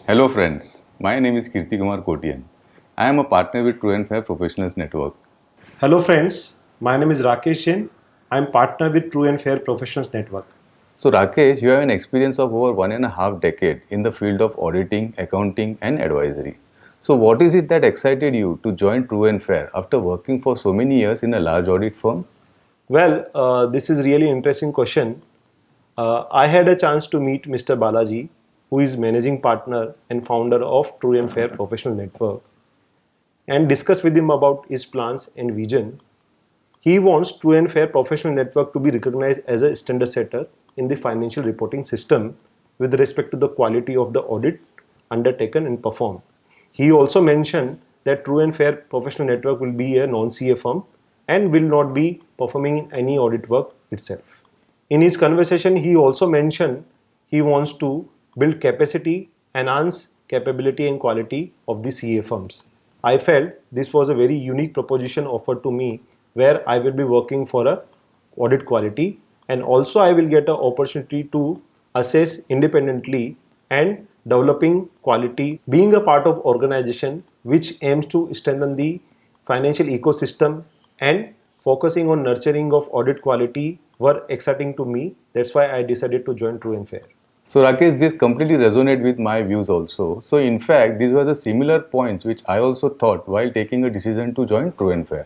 Hello friends, my name is Kirti. I am a partner with True and Fair Professionals Network. Hello friends, my name is Rakesh and I am partner with True and Fair Professionals Network. So Rakesh, you have an experience of over 1.5 decade in the field of auditing, accounting and advisory. So what is it that excited you to join True and Fair after working for so many years in a large audit firm? This is really interesting question. I had a chance to meet Mr. Balaji, who is managing partner and founder of True and Fair Professional Network, and discuss with him about his plans and vision. He wants True and Fair Professional Network to be recognized as a standard setter in the financial reporting system with respect to the quality of the audit undertaken and performed. He also mentioned that True and Fair Professional Network will be a non-CA firm and will not be performing any audit work itself. In his conversation, he also mentioned he wants to build capacity, enhance capability and quality of the CA firms. I felt this was a very unique proposition offered to me where I will be working for a audit quality and also I will get an opportunity to assess independently and developing quality, being a part of organization which aims to strengthen the financial ecosystem and focusing on nurturing of audit quality were exciting to me. That's why I decided to join True and Fair. So Rakesh, this completely resonated with my views also. So in fact, these were the similar points which I also thought while taking a decision to join True and Fair.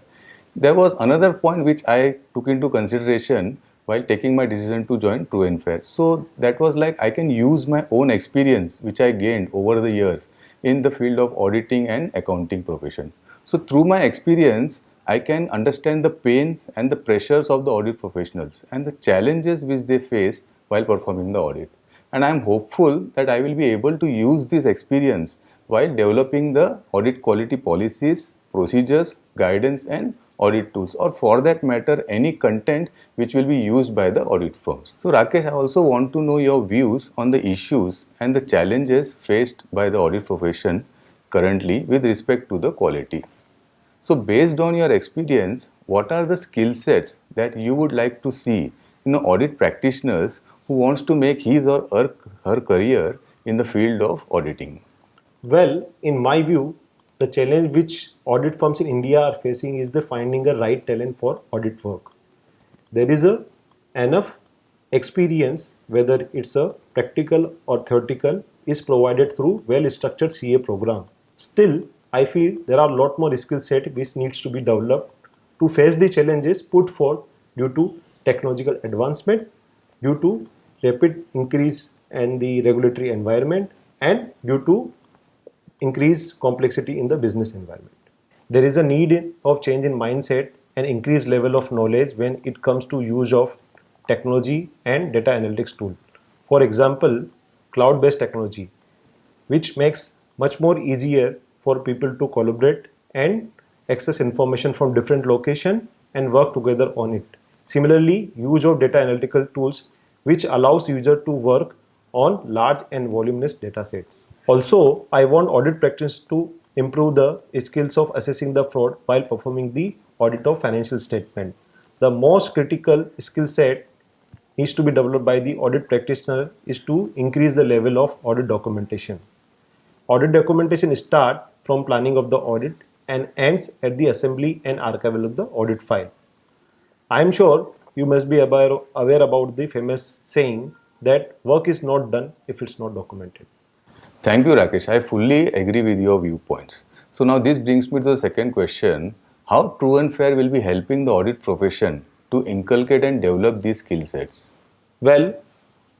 There was another point which I took into consideration while taking my decision to join True and Fair. So that was like I can use my own experience which I gained over the years in the field of auditing and accounting profession. So through my experience, I can understand the pains and the pressures of the audit professionals and the challenges which they face while performing the audit. And I am hopeful that I will be able to use this experience while developing the audit quality policies, procedures, guidance and audit tools, or for that matter any content which will be used by the audit firms. So Rakesh, I also want to know your views on the issues and the challenges faced by the audit profession currently with respect to the quality. So based on your experience, what are the skill sets that you would like to see in audit practitioners who wants to make his or her career in the field of auditing? Well, in my view, the challenge which audit firms in India are facing is the finding a right talent for audit work. There is a enough experience, whether it's a practical or theoretical, is provided through well-structured CA program. Still, I feel there are a lot more skill set which needs to be developed to face the challenges put forth due to technological advancement, due to rapid increase in the regulatory environment, and due to increased complexity in the business environment. There is a need of change in mindset and increased level of knowledge when it comes to use of technology and data analytics tool. For example, cloud-based technology, which makes much more easier for people to collaborate and access information from different location and work together on it. Similarly, use of data analytical tools which allows user to work on large and voluminous data sets. Also, I want audit practitioners to improve the skills of assessing the fraud while performing the audit of financial statement. The most critical skill set needs to be developed by the audit practitioner is to increase the level of audit documentation. Audit documentation starts from planning of the audit and ends at the assembly and archival of the audit file. I am sure you must be aware about the famous saying that work is not done if it's not documented. Thank you, Rakesh. I fully agree with your viewpoints. So now this brings me to the second question. How True and Fair will be helping the audit profession to inculcate and develop these skill sets? Well,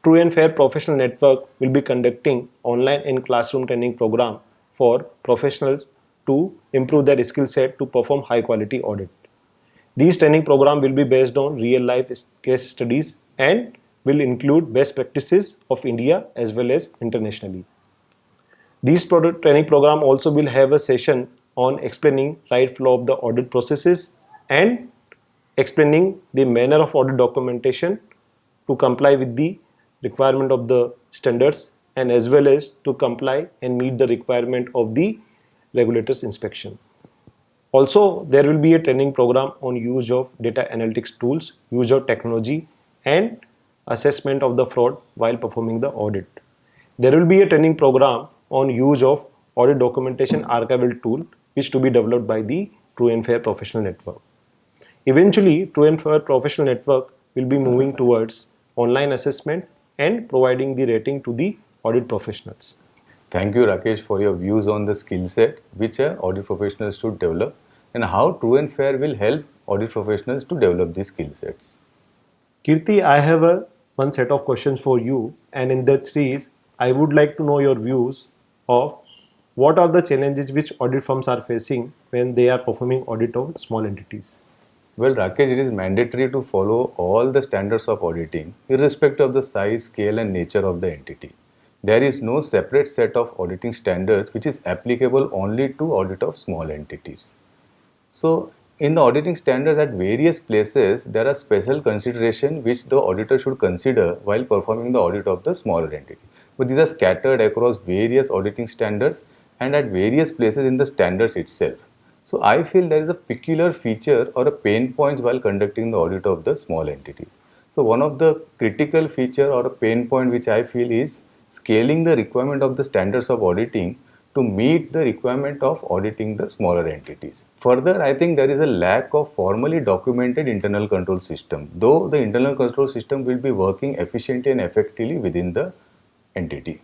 True and Fair Professional Network will be conducting online and classroom training program for professionals to improve their skill set to perform high quality audit. These training program will be based on real life case studies and will include best practices of India as well as internationally. These training program also will have a session on explaining right flow of the audit processes and explaining the manner of audit documentation to comply with the requirement of the standards and as well as to comply and meet the requirement of the regulators inspection. Also, there will be a training program on use of data analytics tools, use of technology and assessment of the fraud while performing the audit. There will be a training program on use of audit documentation archival tool which to be developed by the True and Fair Professional Network. Eventually, True and Fair Professional Network will be moving towards online assessment and providing the rating to the audit professionals. Thank you, Rakesh, for your views on the skill set which audit professionals should develop and how True and Fair will help audit professionals to develop these skill sets. Kirti, I have one set of questions for you, and in that series, I would like to know your views of what are the challenges which audit firms are facing when they are performing audit of small entities. Well, Rakesh, it is mandatory to follow all the standards of auditing, irrespective of the size, scale, and nature of the entity. There is no separate set of auditing standards which is applicable only to audit of small entities. So, in the auditing standards at various places, there are special considerations which the auditor should consider while performing the audit of the smaller entity. But these are scattered across various auditing standards and at various places in the standards itself. So I feel there is a peculiar feature or a pain points while conducting the audit of the small entities. So one of the critical feature or a pain point which I feel is scaling the requirement of the standards of auditing to meet the requirement of auditing the smaller entities. Further, I think there is a lack of formally documented internal control system, though the internal control system will be working efficiently and effectively within the entity.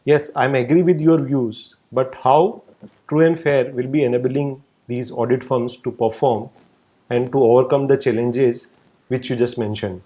Yes, I'm agree with your views, but how True and Fair will be enabling these audit firms to perform and to overcome the challenges which you just mentioned?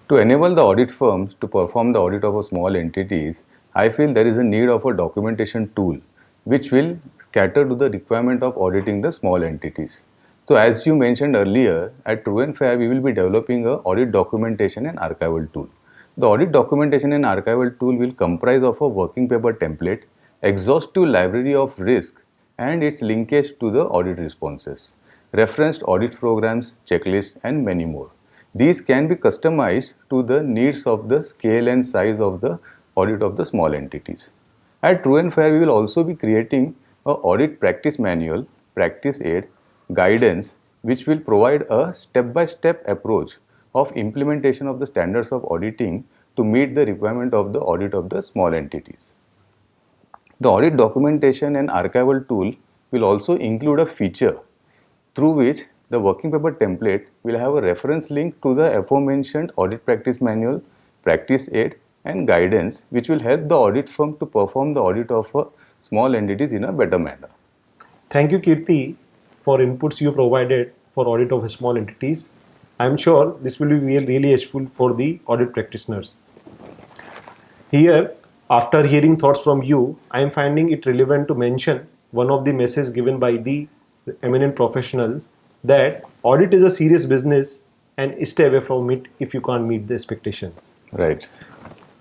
To enable the audit firms to perform the audit of a small entities, I feel there is a need of a documentation tool which will cater to the requirement of auditing the small entities. So as you mentioned earlier, at True and Fair, we will be developing a audit documentation and archival tool. The audit documentation and archival tool will comprise of a working paper template, exhaustive library of risk, and its linkage to the audit responses, referenced audit programs, checklists, and many more. These can be customized to the needs of the scale and size of the audit of the small entities. At True and Fair, we will also be creating a audit practice manual, practice aid, guidance, which will provide a step-by-step approach of implementation of the standards of auditing to meet the requirement of the audit of the small entities. The audit documentation and archival tool will also include a feature through which the working paper template will have a reference link to the aforementioned audit practice manual, practice aid, and guidance, which will help the audit firm to perform the audit of small entities in a better manner. Thank you, Kirti, for inputs you provided for audit of small entities. I'm sure this will be really useful for the audit practitioners. Here, after hearing thoughts from you, I am finding it relevant to mention one of the messages given by the eminent professionals that audit is a serious business and stay away from it if you can't meet the expectation. Right.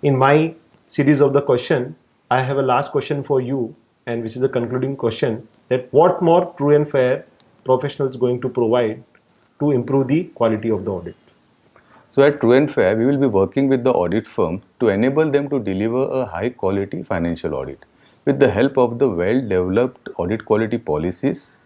In my series of the question, I have a last question for you, and which is a concluding question that what more True and Fair professionals going to provide to improve the quality of the audit? So at True and Fair, we will be working with the audit firm to enable them to deliver a high quality financial audit with the help of the well developed audit quality policies,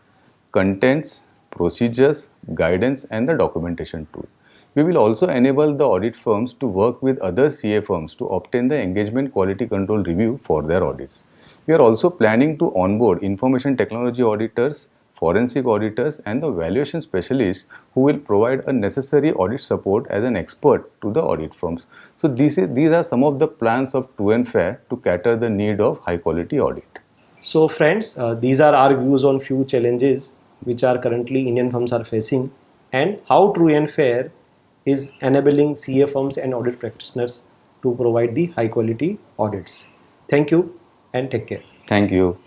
contents, procedures, guidance, and the documentation tool. We will also enable the audit firms to work with other CA firms to obtain the engagement quality control review for their audits. We are also planning to onboard information technology auditors, forensic auditors, and the valuation specialists who will provide a necessary audit support as an expert to the audit firms. So these are some of the plans of True and Fair to cater the need of high quality audit. So, friends, these are our views on few challenges which are currently Indian firms are facing, and how True and Fair is enabling CA firms and audit practitioners to provide the high quality audits. Thank you and take care. Thank you.